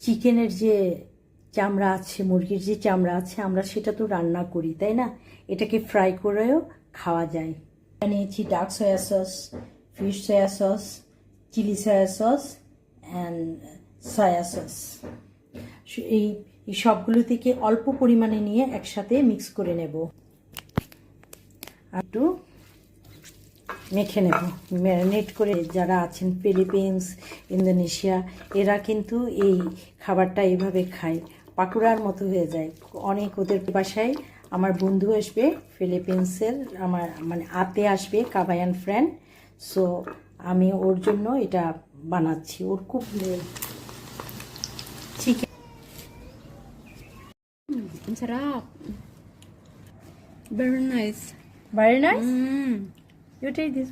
চিকেনের যে চামড়া আছে, মুরগির যে চামড়া আছে, আমরা সেটা তো রান্না করি, তাই না? এটাকে ফ্রাই করেও খাওয়া যায়। নিয়েছি dark soya sauce, fish soya sauce, chilli soya sauce and soya sauce. এই সবগুলো থেকে অল্প পরিমাণে নিয়ে একসাথে মিক্স করে নেব, একটু মেখে নেব, ম্যারিনেট করে। যারা আছেন ফিলিপিন্স, ইন্দোনেশিয়া, এরা কিন্তু এই খাবারটা এইভাবে খায়, পাকুড়ার মতো হয়ে যায়। অনেক ওদের বাসায় আমার বন্ধু আসবে ফিলিপিন্সের, আমার মানে আতে আসবে, কাবায়ান ফ্রেন্ড। সো আমি ওর জন্য এটা বানাচ্ছি। ওর খুব chicken. Sarap. Very nice. Very nice. You take this.